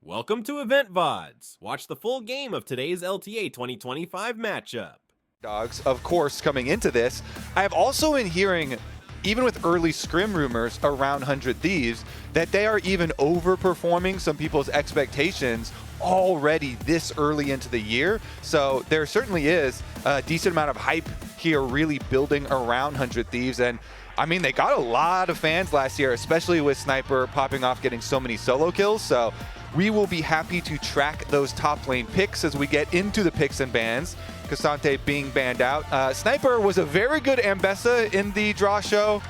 Welcome to Loleventvods. Watch the full game of today's LTA 2025 matchup. Dogs, of course, coming into this. I have also been hearing, even with early scrim rumors around 100 Thieves, that they are even overperforming some people's expectations already this early into the year. So there certainly is a decent amount of hype here really building around 100 Thieves. And I mean, they got a lot of fans last year, especially with Sniper popping off, getting so many solo kills. So we will be happy to track those top lane picks as we get into the picks and bans. K'Sante being banned out. Sniper was a very good Ambessa in the draw show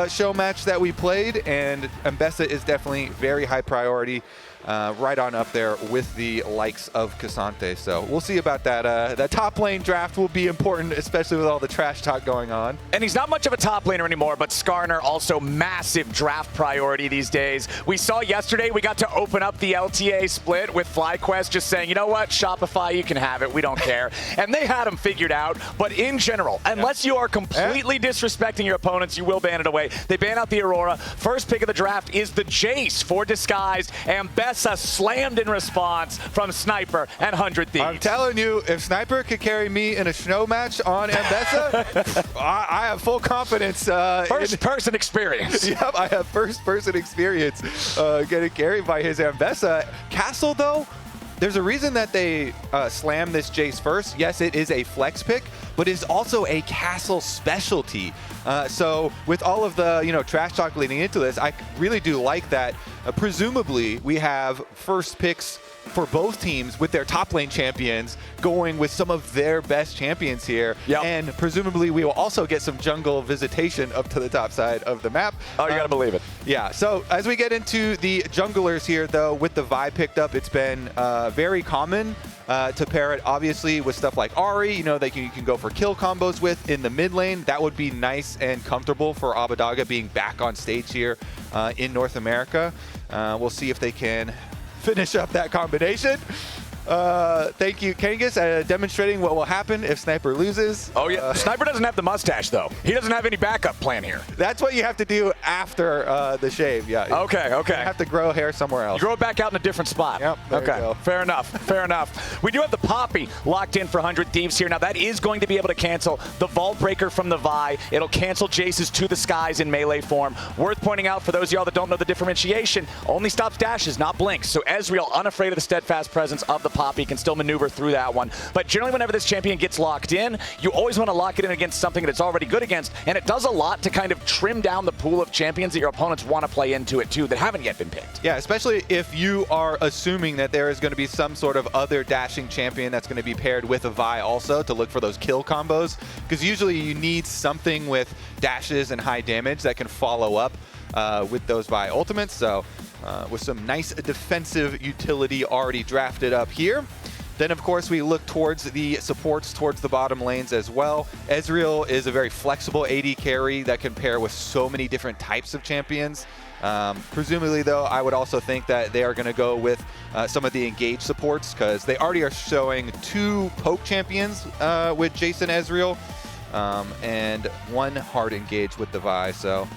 show match that we played, and Ambessa is definitely very high priority, right on up there with the likes of K'Sante. So we'll see about that. That top lane draft will be important, especially with all the trash talk going on. And he's not much of a top laner anymore, but Skarner also massive draft priority these days. We saw yesterday we got to open up the LTA split with FlyQuest just saying, you know what, Shopify, you can have it, we don't care. And they had him figured out, but in general, unless you are completely disrespecting your opponents, you will ban it away. They ban out the Aurora. First pick of the draft is the Jace for Disguised, and Bessa slammed in response from Sniper and 100 Thieves. I'm telling you, if Sniper could carry me in a snow match on Ambessa, I have full confidence. First-person experience. Yep, I have first-person experience getting carried by his Ambessa. Castle, though, there's a reason that they slammed this Jace first. Yes, it is a flex pick, but it's also a Castle specialty. So with all of the trash talk leading into this, I really do like that. Presumably, we have first picks for both teams with their top lane champions going with some of their best champions here. Yep. And presumably we will also get some jungle visitation up to the top side of the map. Oh, you gotta believe it. Yeah, so as we get into the junglers here, though, with the Vi picked up, it's been very common to pair it, obviously, with stuff like Ahri, that you can go for kill combos with in the mid lane. That would be nice and comfortable for Abbedagge being back on stage here in North America. We'll see if they can finish up that combination. Thank you, Kangas, demonstrating what will happen if Sniper loses. Oh, yeah. Sniper doesn't have the mustache, though. He doesn't have any backup plan here. That's what you have to do after the shave, yeah. Okay. You have to grow hair somewhere else. You grow it back out in a different spot. Yep, there you go. Fair enough. We do have the Poppy locked in for 100 Thieves here. Now, that is going to be able to cancel the Vault Breaker from the Vi. It'll cancel Jace's To the Skies in melee form. Worth pointing out, for those of y'all that don't know the differentiation, only stops dashes, not blinks. So Ezreal, unafraid of the steadfast presence of the Poppy, can still maneuver through that one. But generally, whenever this champion gets locked in, you always want to lock it in against something that it's already good against, and it does a lot to kind of trim down the pool of champions that your opponents want to play into it too that haven't yet been picked. Yeah, especially if you are assuming that there is going to be some sort of other dashing champion that's going to be paired with a Vi also to look for those kill combos, because usually you need something with dashes and high damage that can follow up with those Vi ultimates. So with some nice defensive utility already drafted up here. Then, of course, we look towards the supports, towards the bottom lanes as well. Ezreal is a very flexible AD carry that can pair with so many different types of champions. Presumably, though, I would also think that they are going to go with some of the engaged supports, because they already are showing 2 poke champions with Jason Ezreal, and 1 hard engage with the Vi. So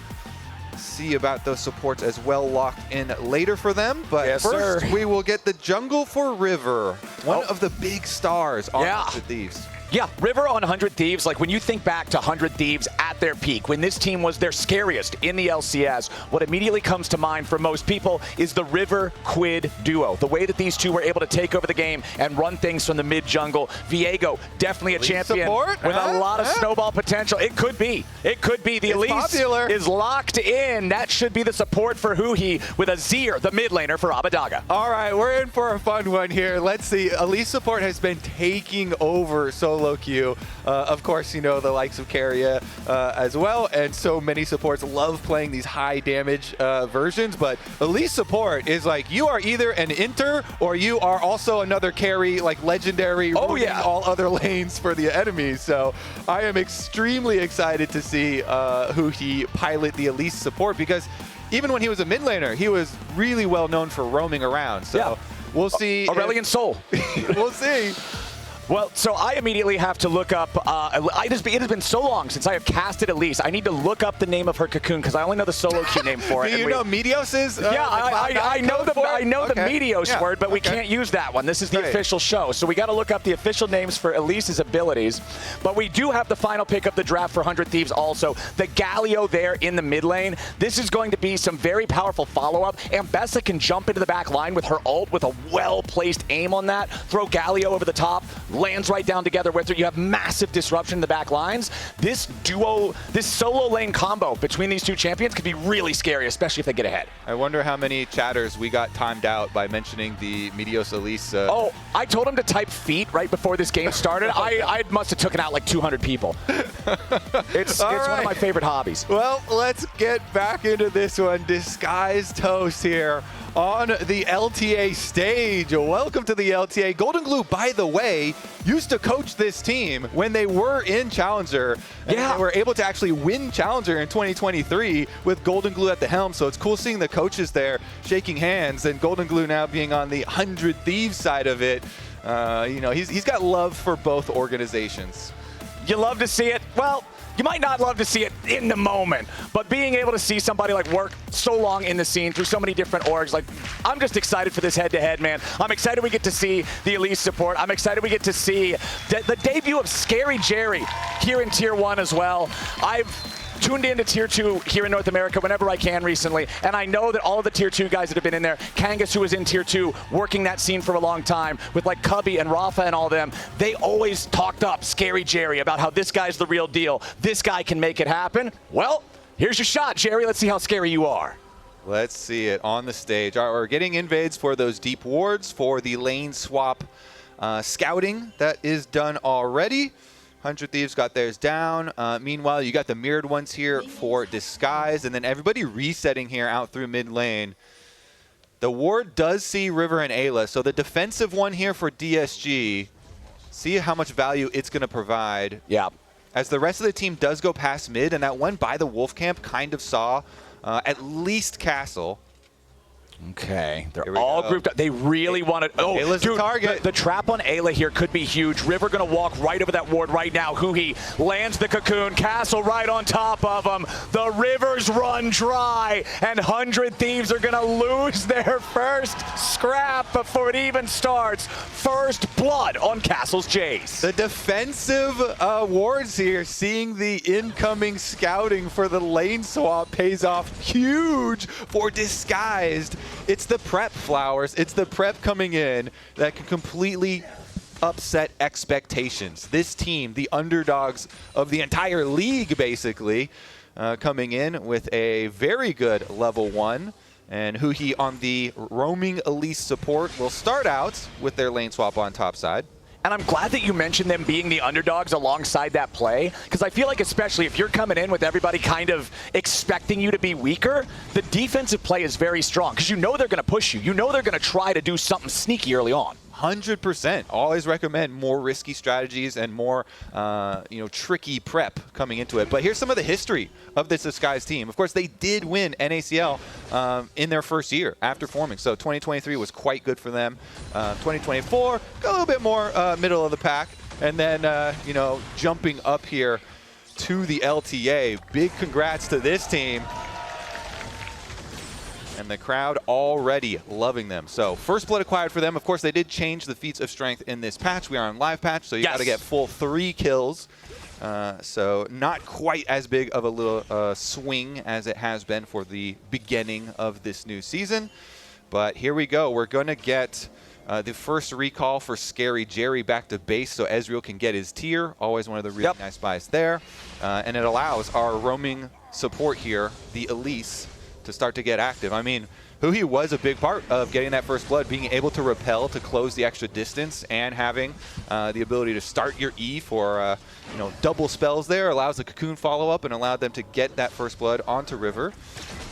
see about those supports as well locked in later for them. But yes, first, sir. we will get the jungle for River, one of the big stars on the Thieves. Yeah, River on 100 Thieves, like when you think back to 100 Thieves at their peak, when this team was their scariest in the LCS, what immediately comes to mind for most people is the River-Quid duo. The way that these two were able to take over the game and run things from the mid-jungle. Viego, definitely a champion with a lot of snowball potential. It could be. The Elise is locked in. That should be the support for Huhi with Azir, the mid laner for Abbedagge. All right, we're in for a fun one here. Let's see. Elise support has been taking over solo queue. Of course, the likes of Keria as well, and so many supports love playing these high damage versions, but Elise support is like, you are either an Inter or you are also another carry, like legendary, all other lanes for the enemies. So I am extremely excited to see who he pilot the Elise support, because even when he was a mid laner, he was really well known for roaming around. So we'll see. Aurelian Soul. We'll see. Well, so I immediately have to look up, it has been so long since I have casted Elise. I need to look up the name of her cocoon because I only know the solo queue name for it. Do you know Meteos is? Yeah, I know the Meteos word, but we can't use that one. This is the official show. So we got to look up the official names for Elise's abilities. But we do have the final pick of the draft for 100 Thieves also. The Galio there in the mid lane. This is going to be some very powerful follow-up. Ambessa can jump into the back line with her ult with a well-placed aim on that. Throw Galio over the top. Lands right down together with her. You have massive disruption in the back lines. This duo, this solo lane combo between these two champions could be really scary, especially if they get ahead. I wonder how many chatters we got timed out by mentioning the Meteos Elise. Oh, I told him to type feet right before this game started. I must have taken out like 200 people. It's one of my favorite hobbies. Well, let's get back into this one. Disguised Toast here on the LTA stage. Welcome to the LTA. Golden Glue, by the way, used to coach this team when they were in Challenger. And they were able to actually win Challenger in 2023 with Golden Glue at the helm. So it's cool seeing the coaches there shaking hands and Golden Glue now being on the 100 Thieves side of it. You know, he's got love for both organizations. You love to see it. Well, you might not love to see it in the moment, but being able to see somebody like work so long in the scene through so many different orgs, like I'm just excited for this head-to-head, man. I'm excited we get to see the Elise support. I'm excited we get to see the debut of Scary Jerry here in Tier 1 as well. I've tuned into Tier 2 here in North America whenever I can recently, and I know that all of the Tier 2 guys that have been in there, Kangas, who was in Tier 2, working that scene for a long time, with like Cubby and Rafa and all them, they always talked up Scary Jerry about how this guy's the real deal. This guy can make it happen. Well, here's your shot, Jerry. Let's see how scary you are. Let's see it on the stage. All right, we're getting invades for those deep wards for the lane swap scouting that is done already. 100 Thieves got theirs down. Meanwhile, you got the mirrored ones here for Disguise, and then everybody resetting here out through mid lane. The ward does see River and Ayla, so the defensive one here for DSG, see how much value it's going to provide. Yeah. As the rest of the team does go past mid, and that one by the Wolf Camp kind of saw at least Castle. Okay, they're all grouped up. They really want to. Oh, Ayla's dude, the target. The trap on Ayla here could be huge. River going to walk right over that ward right now. Huhi lands the cocoon. Castle right on top of him. The rivers run dry, and 100 Thieves are going to lose their first scrap before it even starts. First blood on Castle's Jace. The defensive wards here, seeing the incoming scouting for the lane swap pays off huge for Disguised. It's the prep, Flowers. It's the prep coming in that can completely upset expectations. This team, the underdogs of the entire league, basically, coming in with a very good level 1. And Huhi on the roaming Elise support will start out with their lane swap on top side. And I'm glad that you mentioned them being the underdogs alongside that play, because I feel like especially if you're coming in with everybody kind of expecting you to be weaker, the defensive play is very strong, because you know they're going to push you. You know they're going to try to do something sneaky early on. 100%. Always recommend more risky strategies and more, tricky prep coming into it. But here's some of the history of this Disguise team. Of course, they did win NACL in their first year after forming. So 2023 was quite good for them. 2024, got a little bit more middle of the pack. And then, jumping up here to the LTA. Big congrats to this team. And the crowd already loving them. So first blood acquired for them. Of course, they did change the feats of strength in this patch. We are on live patch, so you got to get full 3 kills. So not quite as big of a little swing as it has been for the beginning of this new season. But here we go. We're going to get the first recall for Scary Jerry back to base so Ezreal can get his tier. Always one of the really nice buys there. And it allows our roaming support here, the Elise, to start to get active. I mean, Huhi was a big part of getting that first blood, being able to repel to close the extra distance and having the ability to start your E for double spells there, allows the cocoon follow-up and allowed them to get that first blood onto River.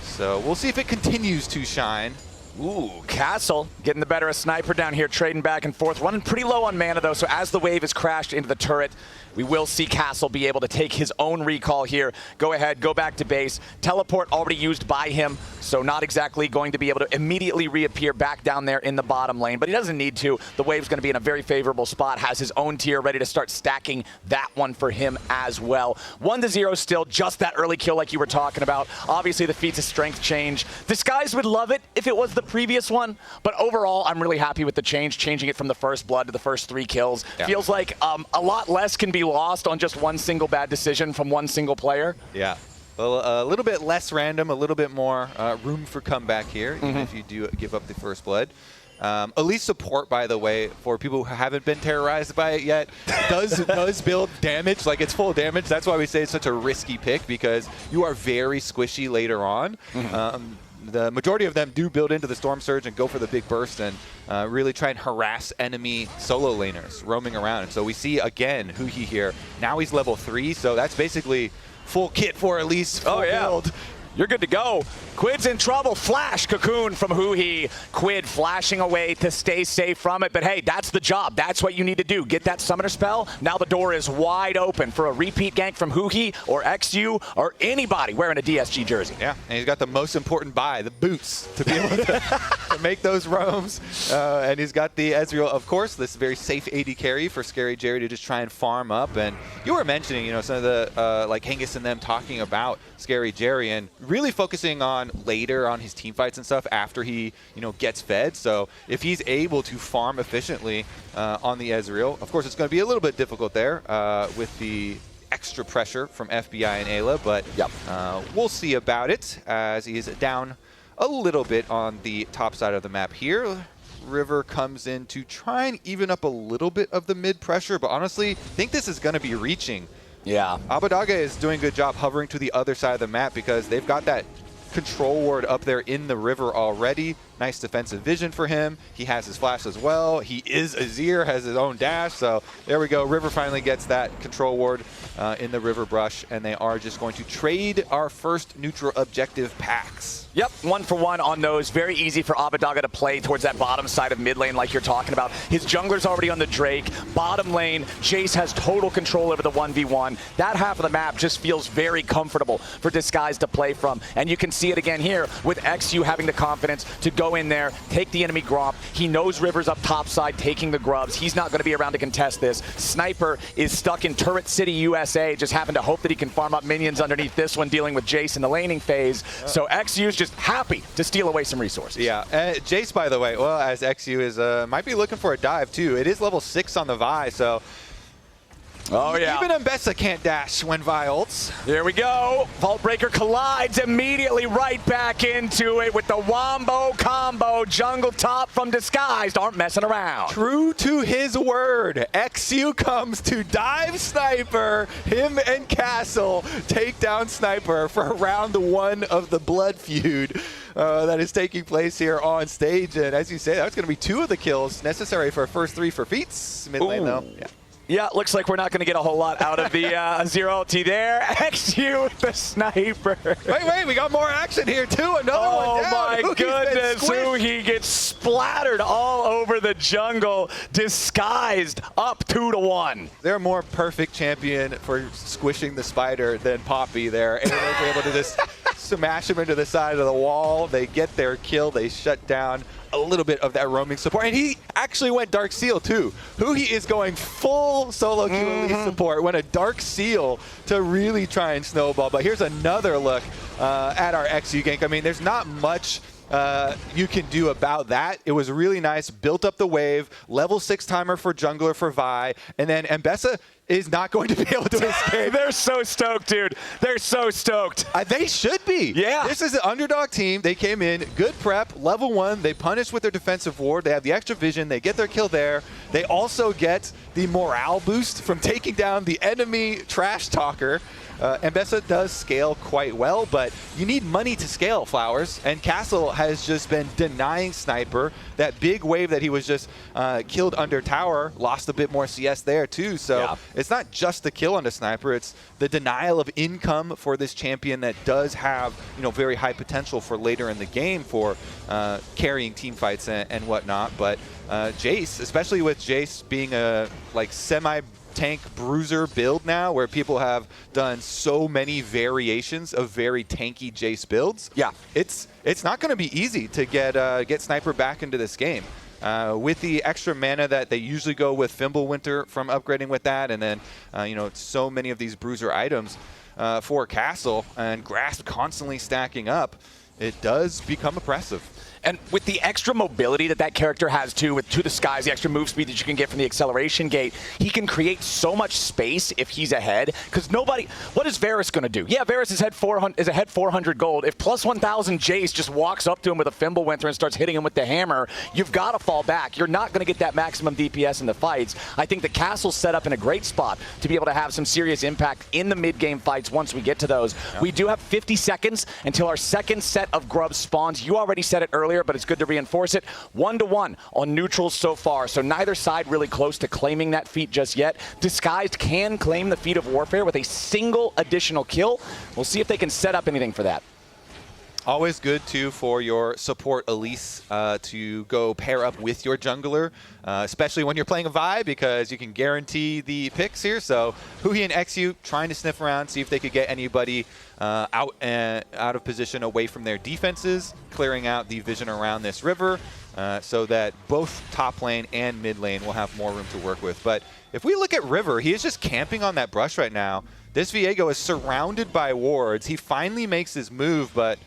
So we'll see if it continues to shine Ooh, Castle getting the better of Sniper down here, trading back and forth, running pretty low on mana though, so as the wave is crashed into the turret, we will see Castle be able to take his own recall here. Go ahead, go back to base. Teleport already used by him, so not exactly going to be able to immediately reappear back down there in the bottom lane, but he doesn't need to. The wave's going to be in a very favorable spot, has his own tier ready to start stacking that one for him as well. 1-0 still, just that early kill like you were talking about. Obviously the feats of strength change. Disguise would love it if it was the previous one, but overall I'm really happy with the change, changing it from the first blood to the first 3 kills. Yeah. Feels like a lot less can be lost on just one single bad decision from one single player. Yeah. Well, a little bit less random, a little bit more room for comeback here, even if you do give up the first blood. Elite support, by the way, for people who haven't been terrorized by it yet, does build damage, like it's full damage. That's why we say it's such a risky pick, because you are very squishy later on. The majority of them do build into the Storm Surge and go for the big burst and really try and harass enemy solo laners roaming around. And so we see, again, Huhi here. Now he's level 3, so that's basically full kit for Elise, full build. You're good to go. Quid's in trouble. Flash Cocoon from Huhi. Quid flashing away to stay safe from it. But hey, that's the job. That's what you need to do. Get that summoner spell. Now the door is wide open for a repeat gank from Huhi or XU or anybody wearing a DSG jersey. Yeah, and he's got the most important buy, the boots, to be able to make those roams. And he's got the Ezreal, of course, this very safe AD carry for Scary Jerry to just try and farm up. And you were mentioning, you know, some of the, like Hengis and them talking about Scary Jerry and really focusing on later on his team fights and stuff after he, you know, gets fed. So if he's able to farm efficiently on the Ezreal, of course it's going to be a little bit difficult there with the extra pressure from FBI and Ayla, but we'll see about it as he is down a little bit on the top side of the map here. River comes in to try and even up a little bit of the mid pressure, but honestly, I think this is going to be reaching. Yeah. Abbedagge is doing a good job hovering to the other side of the map because they've got that control ward up there in the river already. Nice defensive vision for him. He has his flash as well. He is Azir, has his own dash. So there we go. River finally gets that control ward in the river brush, and they are just going to trade our first neutral objective packs. Yep, 1 for 1 on those. Very easy for Abbedagge to play towards that bottom side of mid lane like you're talking about. His jungler's already on the Drake. Bottom lane, Jace has total control over the 1v1. That half of the map just feels very comfortable for Disguise to play from. And you can see it again here with XU having the confidence to go in there, take the enemy Gromp. He knows River's up top side taking the grubs. He's not going to be around to contest this. Sniper is stuck in Turret City, USA. Just happened to hope that he can farm up minions underneath this one, dealing with Jace in the laning phase. So XU's just happy to steal away some resources. Yeah, Jace, by the way, well, as XU is, might be looking for a dive too. It is level 6 on the Vi, so even Mbessa can't dash when Vi ults. Here we go. Vault Breaker collides immediately right back into it with the Wombo combo. Jungle top from Disguised aren't messing around. True to his word, XU comes to dive Sniper. Him and Castle take down Sniper for round 1 of the Blood feud that is taking place here on stage. And as you say, that's going to be 2 of the kills necessary for first 3 for Feats. Mid lane though. Yeah, looks like we're not going to get a whole lot out of the Zero ulti there. XU with the Sniper. Wait, we got more action here too. Another one down. Oh my goodness, Huhi gets splattered all over the jungle. Disguised up 2-1. They're a more perfect champion for squishing the spider than Poppy there. And they're able to just smash him into the side of the wall. They get their kill. They shut down a little bit of that roaming support. And he actually went Dark Seal too. Huhi is going full solo queue elite support. Went a Dark Seal to really try and snowball. But here's another look at our XU gank. I mean, there's not much you can do about that. It was really nice. Built up the wave. Level 6 timer for jungler for Vi. And then Mbessa is not going to be able to escape. They're so stoked, dude. They're so stoked. They should be. Yeah. This is an underdog team. They came in, good prep, level 1. They punished with their defensive ward. They have the extra vision. They get their kill there. They also get the morale boost from taking down the enemy trash talker. Mbessa does scale quite well, but you need money to scale, Flowers. And Castle has just been denying Sniper. That big wave that he was just killed under tower, lost a bit more CS there too. So it's not just the kill on the Sniper, it's the denial of income for this champion that does have, you know, very high potential for later in the game for carrying team fights and whatnot. But Jace, especially with Jace being a like semi-tank bruiser build now, where people have done so many variations of very tanky Jace builds. Yeah, it's not going to be easy to get Sniper back into this game. With the extra mana that they usually go with Fimbulwinter from upgrading with that, and then you know, so many of these bruiser items for Castle and Grasp constantly stacking up, it does become oppressive. And with the extra mobility that that character has too, with To the Skies, the extra move speed that you can get from the acceleration gate, he can create so much space if he's ahead. Because nobody, what is Varus going to do? Yeah, Varus is ahead 400 gold. If plus 1,000 Jace just walks up to him with a Fimbulwinter and starts hitting him with the hammer, you've got to fall back. You're not going to get that maximum DPS in the fights. I think the Castle's set up in a great spot to be able to have some serious impact in the mid-game fights once we get to those. Yep. We do have 50 seconds until our second set of grubs spawns. You already said it earlier, but it's good to reinforce it. 1-1 on neutrals so far, so neither side really close to claiming that feat just yet. Disguised can claim the feat of Warfare with a single additional kill. We'll see if they can set up anything for that. Always good, too, for your support Elise to go pair up with your jungler, especially when you're playing a Vi, because you can guarantee the picks here. So Huhi and XU trying to sniff around, see if they could get anybody out of position away from their defenses, clearing out the vision around this river so that both top lane and mid lane will have more room to work with. But if we look at River, he is just camping on that brush right now. This Viego is surrounded by wards. He finally makes his move, but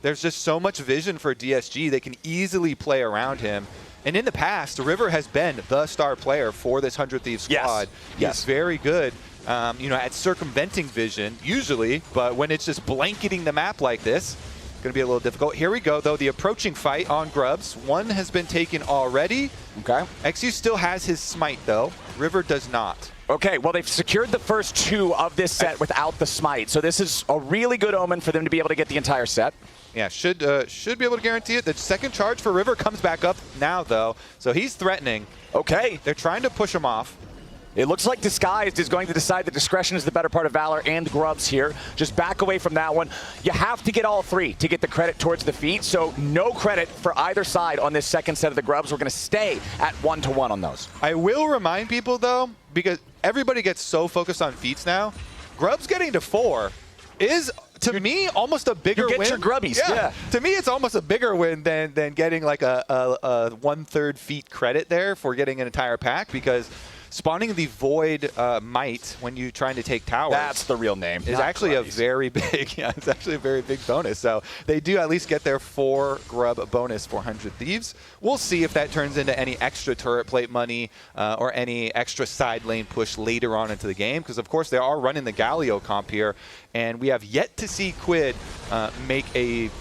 there's just so much vision for DSG. They can easily play around him. And in the past, River has been the star player for this 100 Thieves squad. He's very good, you know, at circumventing vision, usually. But when it's just blanketing the map like this, it's going to be a little difficult. Here we go, though. The approaching fight on Grubs. One has been taken already. Okay. XU still has his smite, though. River does not. Okay, well, they've secured the first two of this set without the smite. So this is a really good omen for them to be able to get the entire set. Yeah, should be able to guarantee it. The second charge for River comes back up now, though. So he's threatening. Okay. They're trying to push him off. It looks like Disguised is going to decide that discretion is the better part of Valor and Grubs here. Just back away from that one. You have to get all three to get the credit towards the feat, so no credit for either side on this second set of the Grubs. We're going to stay at 1-1 on those. I will remind people, though, because everybody gets so focused on feats now, Grubs getting to 4 is, to me, almost a bigger win. You get your grubbies, yeah. To me, it's almost a bigger win than getting like a 1/3 feat credit there for getting an entire pack, because spawning the Void Might when you're trying to take towers. That's the real name. Is actually a very big, it's actually a very big bonus. So they do at least get their 4 grub bonus for 100 Thieves. We'll see if that turns into any extra turret plate money or any extra side lane push later on into the game, because of course they are running the Galio comp here, and we have yet to see Quid make a,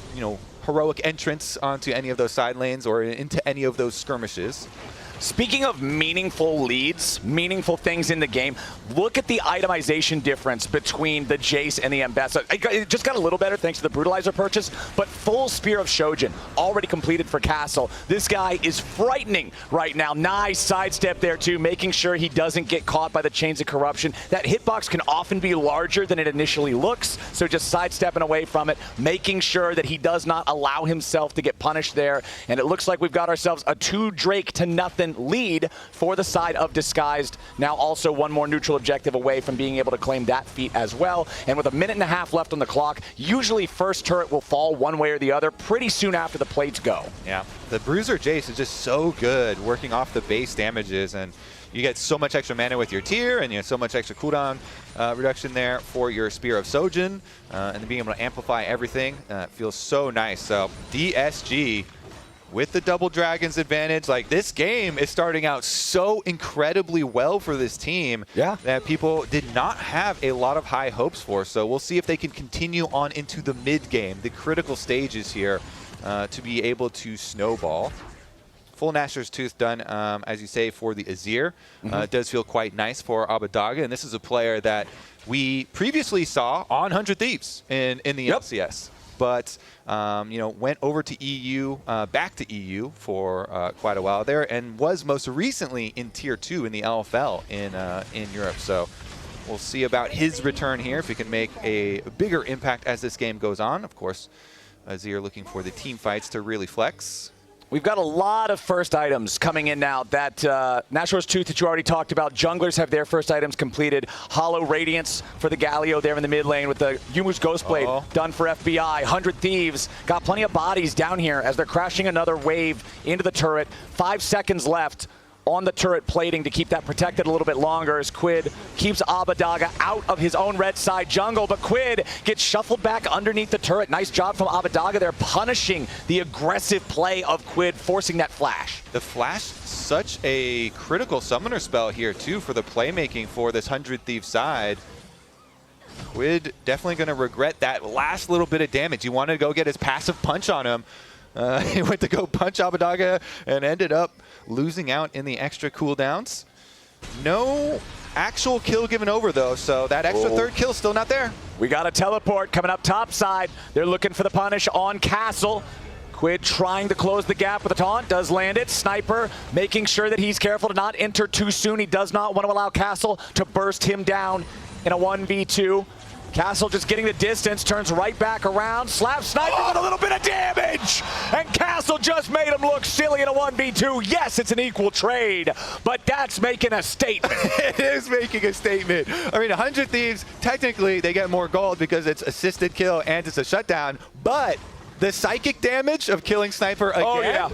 heroic entrance onto any of those side lanes or into any of those skirmishes. Speaking of meaningful leads, meaningful things in the game, look at the itemization difference between the Jace and the Mbessa. It just got a little better thanks to the Brutalizer purchase, but full Spear of Shojin already completed for Castle. This guy is frightening right now. Nice sidestep there too, making sure he doesn't get caught by the Chains of Corruption. That hitbox can often be larger than it initially looks, so just sidestepping away from it, making sure that he does not allow himself to get punished there. And it looks like we've got ourselves a 2 Drake to nothing lead for the side of Disguised. Now also one more neutral objective away from being able to claim that feat as well. And with a 1.5 minutes left on the clock, usually first turret will fall one way or the other pretty soon after the plates go. Yeah, the Bruiser Jace is just so good working off the base damages, and you get so much extra mana with your tier, and you have so much extra cooldown reduction there for your Spear of Shojin, and then being able to amplify everything feels so nice. So DSG with the double dragons advantage, like this game is starting out so incredibly well for this team that people did not have a lot of high hopes for. So we'll see if they can continue on into the mid game, the critical stages here, to be able to snowball. full Nashor's Tooth done, as you say, for the Azir. It does feel quite nice for Abadaga, and this is a player that we previously saw on 100 Thieves in the LCS. But, went over to EU, back to EU for quite a while there, and was most recently in Tier 2 in the LFL in Europe. So we'll see about his return here, if he can make a bigger impact as this game goes on. Of course, Azir looking for the team fights to really flex. We've got a lot of first items coming in now. That Nashor's Tooth that you already talked about. Junglers have their first items completed. Hollow Radiance for the Galio there in the mid lane with the Yumu's Ghostblade done for FBI. 100 Thieves got plenty of bodies down here as they're crashing another wave into the turret. 5 seconds left on the turret plating to keep that protected a little bit longer as Quid keeps Abadaga out of his own red side jungle, but Quid gets shuffled back underneath the turret. Nice job from Abadaga there, punishing the aggressive play of Quid, forcing that flash. The flash, such a critical summoner spell here too for the playmaking for this 100 Thieves side. Quid definitely going to regret that last little bit of damage. He wanted to go get his passive punch on him. He went to go punch Abadaga and ended up losing out in the extra cooldowns. No actual kill given over, though, so that extra third kill still not there. We got a teleport coming up top side. They're looking for the punish on Castle. Quid trying to close the gap with a taunt, does land it. Sniper making sure that he's careful to not enter too soon. He does not want to allow Castle to burst him down in a 1v2. Castle just getting the distance, turns right back around, slaps Sniper with a little bit of damage! And Castle just made him look silly in a 1v2. Yes, it's an equal trade, but that's making a statement. It is making a statement. I mean, 100 Thieves, technically, they get more gold because it's assisted kill and it's a shutdown, but the psychic damage of killing Sniper again. Oh, yeah.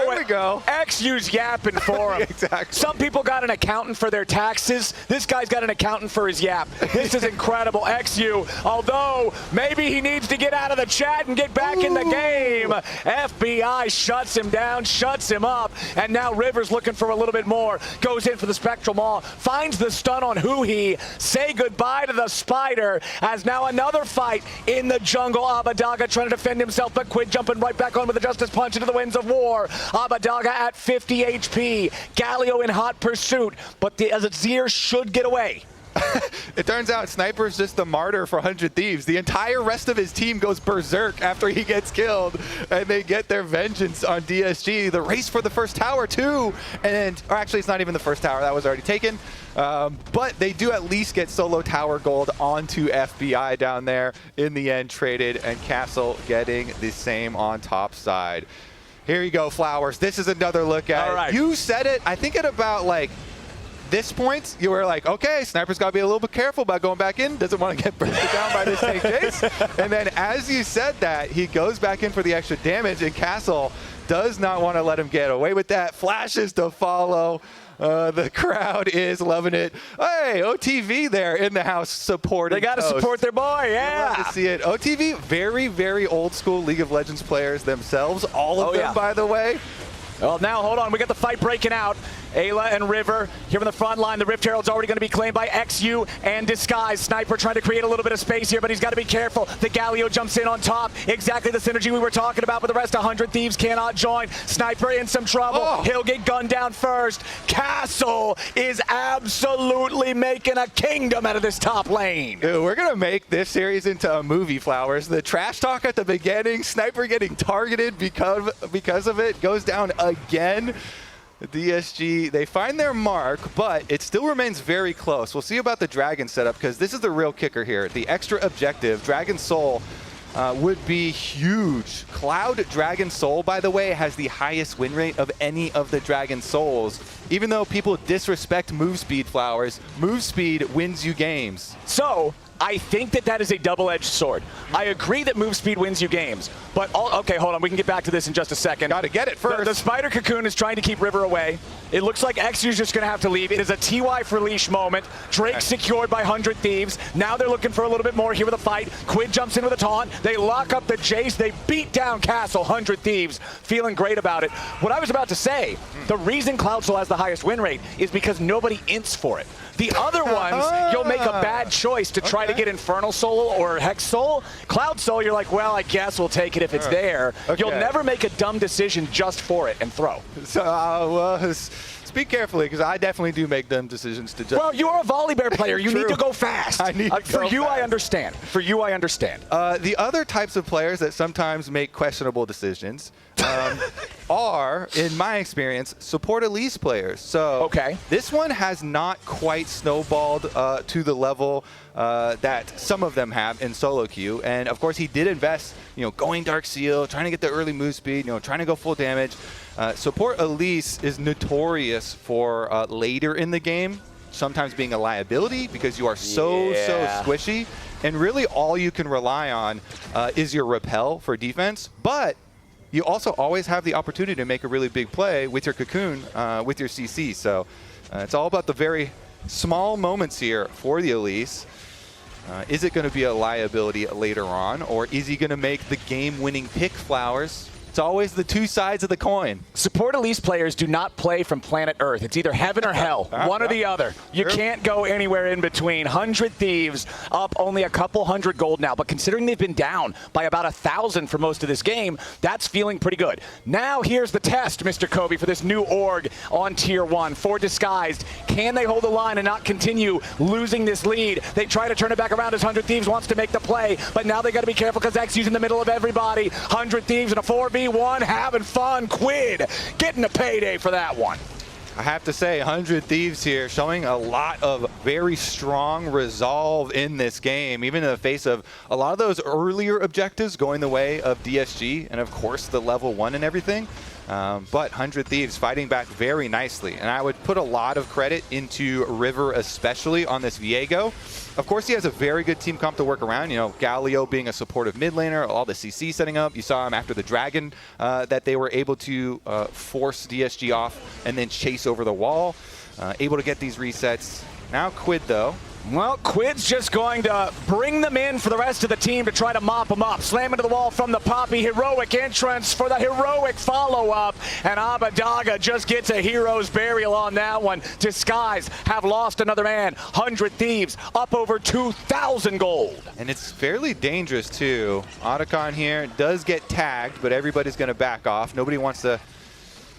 There we go. XU's yapping for him. Exactly. Some people got an accountant for their taxes. This guy's got an accountant for his yap. This is incredible. XU, although maybe he needs to get out of the chat and get back in the game. FBI shuts him down, shuts him up, and now Rivers looking for a little bit more. Goes in for the Spectral Maw, finds the stun on Huhi. Say goodbye to the Spider, as now another fight in the jungle. Abadaga trying to defend himself, but Quid jumping right back on with the Justice Punch into the Winds of War. Abadaga at 50 HP. Galio in hot pursuit, but the Azir should get away. It turns out Sniper's just the martyr for 100 Thieves. The entire rest of his team goes berserk after he gets killed, and they get their vengeance on DSG. The race for the first tower, too. Or actually, it's not even the first tower. That was already taken. But they do at least get solo tower gold onto FBI down there. In the end, traded, and Castle getting the same on top side. Here you go, Flowers. This is another look at it. Right. You said it, I think at about, like, this point, you were like, okay, Sniper's got to be a little bit careful about going back in. Doesn't want to get bursted down by this tank chase. And then as you said that, he goes back in for the extra damage, and Castle does not want to let him get away with that. Flashes to follow. The crowd is loving it. Hey, OTV there in the house supporting. They got to support their boy, yeah. Love to see it. OTV, very, very old school League of Legends players themselves. All of them, by the way. Well, now, hold on. We got the fight breaking out. Ayla and River here from the front line. The Rift Herald's already going to be claimed by XU and Disguise. Sniper trying to create a little bit of space here, but he's got to be careful. The Galio jumps in on top. Exactly the synergy we were talking about, but the rest 100 Thieves cannot join. Sniper in some trouble. He'll get gunned down first. Castle is absolutely making a kingdom out of this top lane. Dude, we're going to make this series into a movie, Flowers. The trash talk at the beginning, Sniper getting targeted because of it, goes down again. DSG, they find their mark, but it still remains very close. We'll see about the Dragon setup, because this is the real kicker here. The extra objective, Dragon Soul, would be huge. Cloud Dragon Soul, by the way, has the highest win rate of any of the Dragon Souls. Even though people disrespect move speed, Flowers, move speed wins you games. So, I think that is a double-edged sword. I agree that move speed wins you games, but okay, hold on. We can get back to this in just a second. Got to get it first. The Spider Cocoon is trying to keep River away. It looks like XU's just going to have to leave. It is a TY for leash moment. Drake secured by 100 Thieves. Now they're looking for a little bit more here with a fight. Quid jumps in with a taunt. They lock up the Jace. They beat down Castle. 100 Thieves feeling great about it. What I was about to say, the reason Cloud Soul has the highest win rate is because nobody ints for it. The other ones, you'll make a bad choice to try to get Infernal Soul or Hex Soul. Cloud Soul, you're like, well, I guess we'll take it if it's there. You'll never make a dumb decision just for it and throw. So, well, speak carefully, because I definitely do make dumb decisions to just... Well, you're a Volibear player. You need to go fast. I need to go For you, fast. I understand. For you, I understand. The other types of players that sometimes make questionable decisions are, in my experience, support Elise players. So this one has not quite snowballed to the level that some of them have in solo queue. And of course, he did invest, going Dark Seal, trying to get the early move speed, trying to go full damage. Support Elise is notorious for later in the game sometimes being a liability because you are so squishy. And really all you can rely on is your repel for defense. But you also always have the opportunity to make a really big play with your cocoon, with your CC. So it's all about the very small moments here for the Elise. Is it going to be a liability later on, or is he going to make the game-winning pick flowers? It's always the two sides of the coin. Support Elise players do not play from planet Earth. It's either heaven or hell, one or the other. You can't go anywhere in between. 100 Thieves up only a couple hundred gold now, but considering they've been down by about 1,000 for most of this game, that's feeling pretty good. Now here's the test, Mr. Kobe, for this new org on Tier 1 for Disguised. Can they hold the line and not continue losing this lead? They try to turn it back around as 100 Thieves wants to make the play, but now they got to be careful because XU's in the middle of everybody. 100 Thieves in a 4v1, having fun. Quid getting a payday for that one. I have to say, 100 Thieves here showing a lot of very strong resolve in this game, even in the face of a lot of those earlier objectives going the way of DSG and, of course, the level 1 and everything. But 100 Thieves fighting back very nicely. And I would put a lot of credit into River, especially on this Viego. Of course, he has a very good team comp to work around. Galio being a supportive mid laner, all the CC setting up. You saw him after the Dragon that they were able to force DSG off and then chase over the wall. Able to get these resets. Now Quid, though. Well, Quid's just going to bring them in for the rest of the team to try to mop them up. Slam into the wall from the Poppy. Heroic entrance for the heroic follow-up. And Abadaga just gets a hero's burial on that one. Disguise have lost another man. 100 Thieves up over 2,000 gold. And it's fairly dangerous, too. Otacon here does get tagged, but everybody's going to back off. Nobody wants to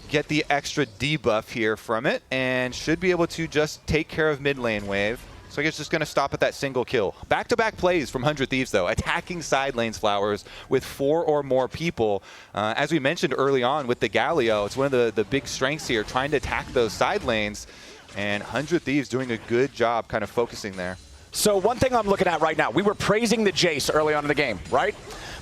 get the extra debuff here from it, and should be able to just take care of mid lane wave. So I guess just going to stop at that single kill. Back-to-back plays from 100 Thieves, though, attacking side lanes, Flowers, with 4 or more people. As we mentioned early on with the Galio, it's one of the big strengths here, trying to attack those side lanes. And 100 Thieves doing a good job kind of focusing there. So one thing I'm looking at right now, we were praising the Jace early on in the game, right?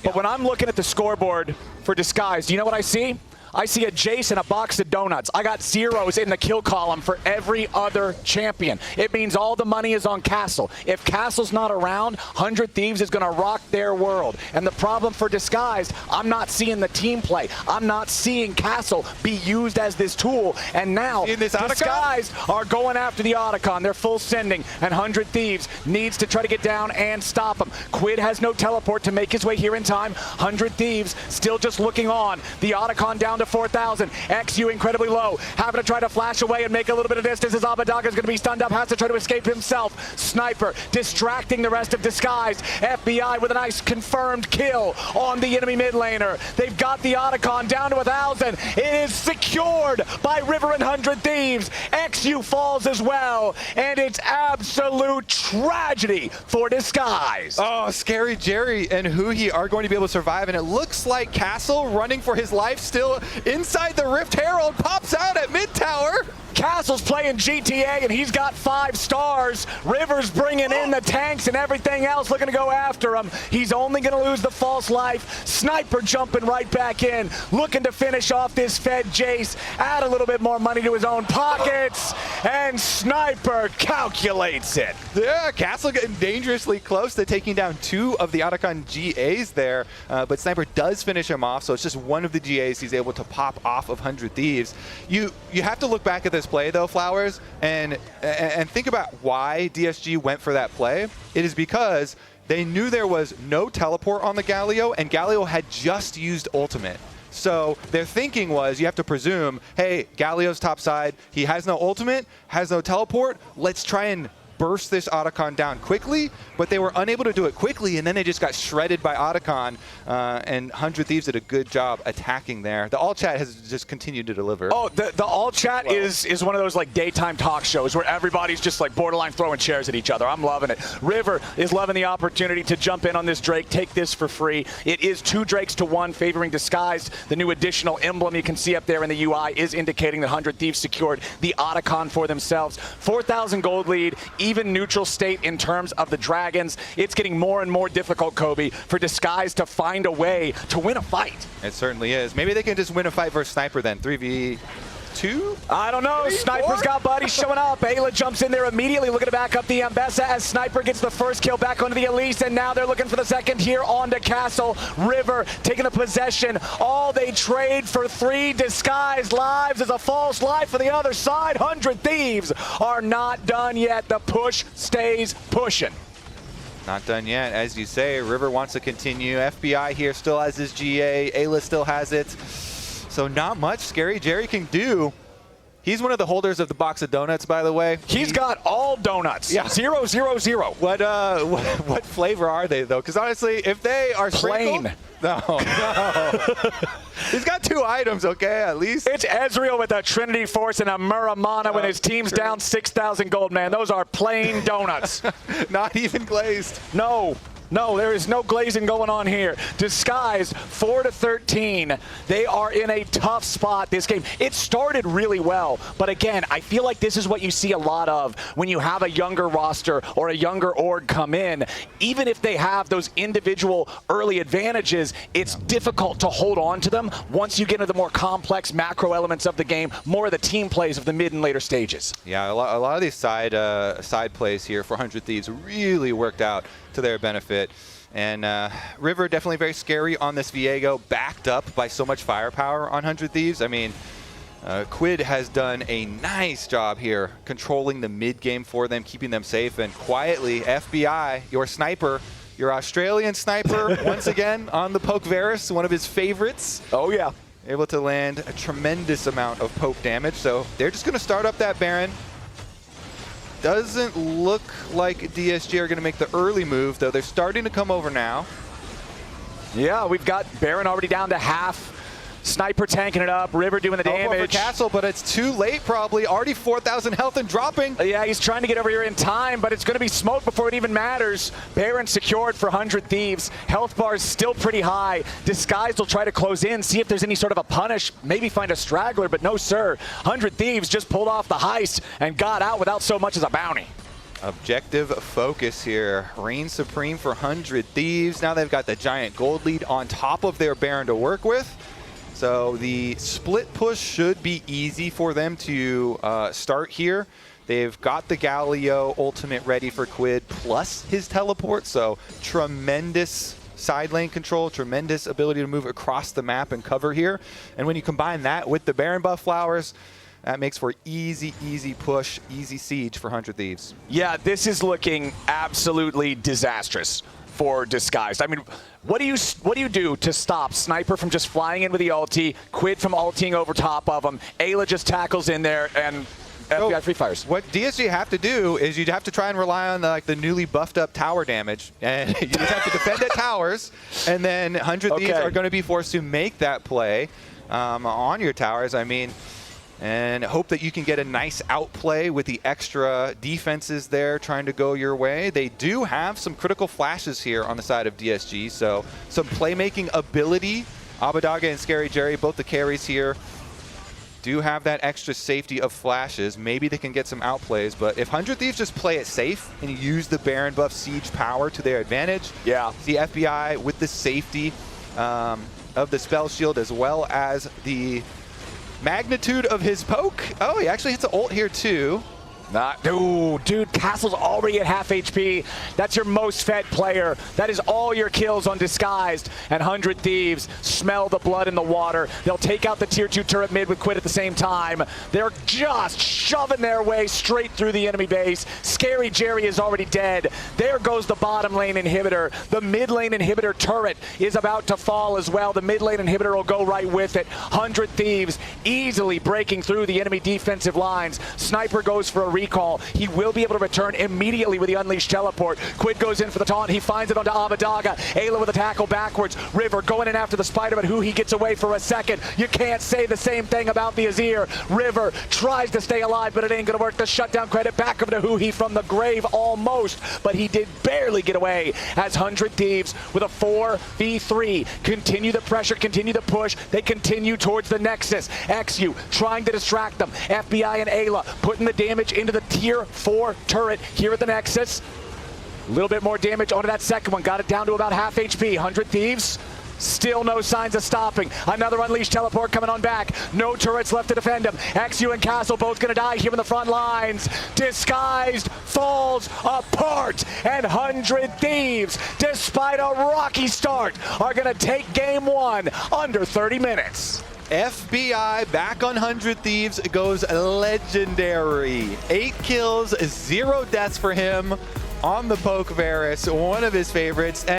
But when I'm looking at the scoreboard for Disguise, do you know what I see? I see a Jace and a box of donuts. I got zeros in the kill column for every other champion. It means all the money is on Castle. If Castle's not around, 100 Thieves is going to rock their world. And the problem for Disguised, I'm not seeing the team play. I'm not seeing Castle be used as this tool. And now, Disguised are going after the Otacon. They're full sending, and 100 Thieves needs to try to get down and stop them. Quid has no teleport to make his way here in time. 100 Thieves still just looking on. The Otacon down to 4,000. XU incredibly low. Having to try to flash away and make a little bit of distance as Abadaga is going to be stunned up. Has to try to escape himself. Sniper distracting the rest of Disguise. FBI with a nice confirmed kill on the enemy mid laner. They've got the Otacon down to 1,000. It is secured by River and 100 Thieves. XU falls as well. And it's absolute tragedy for Disguise. Oh, Scary Jerry and Huhi are going to be able to survive. And it looks like Castle running for his life still inside the Rift Herald pops out at mid tower. Castle's playing GTA and he's got 5 stars. River's bringing in the tanks and everything else, looking to go after him. He's only going to lose the false life. Sniper jumping right back in, looking to finish off this fed Jace, add a little bit more money to his own pockets. and Sniper calculates it. Yeah, Castle getting dangerously close to taking down 2 of the Otacon GAs there, but Sniper does finish him off, so it's just one of the GAs he's able to pop off of 100 Thieves. You have to look back at this play though, Flowers, and think about why DSG went for that play. It is because they knew there was no teleport on the Galio, and Galio had just used ultimate. So their thinking was, you have to presume, hey, Galio's top side, he has no ultimate, has no teleport, let's try and burst this Otacon down quickly, but they were unable to do it quickly, and then they just got shredded by Otacon, and 100 Thieves did a good job attacking there. The all chat has just continued to deliver. Oh, the all chat is one of those like daytime talk shows where everybody's just like borderline throwing chairs at each other. I'm loving it. River is loving the opportunity to jump in on this Drake, take this for free. It is 2 Drakes to 1 favoring Disguised. The new additional emblem you can see up there in the UI is indicating that 100 Thieves secured the Otacon for themselves. 4,000 gold lead, even neutral state in terms of the Dragons. It's getting more and more difficult, Kobe, for Disguise to find a way to win a fight. It certainly is. Maybe they can just win a fight versus Sniper then. 3v2? I don't know. 3, Sniper's 4? got buddies showing up. Ayla jumps in there immediately, looking to back up the Ambessa as Sniper gets the first kill back onto the Elise, and now they're looking for the second here onto Castle. River taking the possession. All they trade for 3 Disguised lives is a false life for the other side. 100 Thieves are not done yet. The push stays pushing. Not done yet, as you say. River wants to continue. FBI here still has his GA. Ayla still has it. So not much Scary Jerry can do. He's one of the holders of the box of donuts, by the way. He's got all donuts. Yeah. 0, 0, 0. What flavor are they, though? Because honestly, if they are sprinkled, Plain. No. He's got 2 items, okay, at least. It's Ezreal with a Trinity Force and a Muramana when his team's true. down 6,000 gold, man. Those are plain donuts. Not even glazed. No, there is no glazing going on here. Disguise 4-13. They are in a tough spot this game. It started really well, but again, I feel like this is what you see a lot of when you have a younger roster or a younger org come in. Even if they have those individual early advantages, it's difficult to hold on to them once you get into the more complex macro elements of the game, more of the team plays of the mid and later stages. Yeah, a lot of these side plays here for 100 Thieves really worked out to their benefit. And River definitely very scary on this Viego, backed up by so much firepower on 100 Thieves. I mean, Quid has done a nice job here controlling the mid game for them, keeping them safe, and quietly, FBI, your sniper, your Australian sniper, once again on the Poke Varus, one of his favorites. Oh yeah. Able to land a tremendous amount of poke damage, so they're just going to start up that Baron. Doesn't look like DSG are going to make the early move, though. They're starting to come over now. Yeah, we've got Baron already down to half. Sniper tanking it up. River doing the damage. For Castle, but it's too late probably. Already 4,000 health and dropping. Yeah, he's trying to get over here in time, but it's going to be smoked before it even matters. Baron secured for 100 Thieves. Health bars still pretty high. Disguised will try to close in, see if there's any sort of a punish, maybe find a straggler, but no sir. 100 Thieves just pulled off the heist and got out without so much as a bounty. Objective focus here. Reign supreme for 100 Thieves. Now they've got the giant gold lead on top of their Baron to work with. So the split push should be easy for them to start here. They've got the Galio ultimate ready for Quid plus his teleport, so tremendous side lane control, tremendous ability to move across the map and cover here. And when you combine that with the Baron buff Flowers, that makes for easy push, easy siege for 100 Thieves. Yeah, this is looking absolutely disastrous for Disguised. I mean, what do you do to stop Sniper from just flying in with the ulti, Quid from ulting over top of him, Ayla just tackles in there, and FBI free fires? What DSG have to do is you have to try and rely on the newly buffed up tower damage, and you just have to defend at towers, and then 100 Thieves are going to be forced to make that play on your towers. I mean, and hope that you can get a nice outplay with the extra defenses there trying to go your way. They do have some critical flashes here on the side of DSG, so some playmaking ability. Abadaga and Scary Jerry, both the carries here, do have that extra safety of flashes. Maybe they can get some outplays, but if 100 Thieves just play it safe and use the Baron buff siege power to their advantage, yeah, the FBI with the safety of the spell shield as well as the magnitude of his poke. Oh, he actually hits an ult here too. Dude, Castle's already at half HP. That's your most fed player. That is all your kills on Disguised. And 100 Thieves smell the blood in the water. They'll take out the tier 2 turret mid with Quid at the same time. They're just shoving their way straight through the enemy base. Scary Jerry is already dead. There goes the bottom lane inhibitor. The mid lane inhibitor turret is about to fall as well. The mid lane inhibitor will go right with it. 100 Thieves easily breaking through the enemy defensive lines. Sniper goes for a recall. He will be able to return immediately with the Unleashed Teleport. Quid goes in for the taunt. He finds it onto Abadaga. Ayla with a tackle backwards. River going in after the Spider, but who he gets away for a second. You can't say the same thing about the Azir. River tries to stay alive, but it ain't going to work. The shutdown credit back over to Huhi from the grave almost, but he did barely get away as 100 Thieves with a 4v3. Continue the pressure, continue the push. They continue towards the Nexus. XU trying to distract them. FBI and Ayla putting the damage into the tier 4 turret here at the Nexus. A little bit more damage onto that second one. Got it down to about half HP. 100 Thieves. Still no signs of stopping. Another Unleashed Teleport coming on back. No turrets left to defend him. XU and Castle both going to die here in the front lines. Disguised falls apart. And 100 Thieves, despite a rocky start, are going to take game 1 under 30 minutes. FBI back on 100 Thieves goes legendary. 8 kills, 0 deaths for him on the poke Varus, one of his favorites.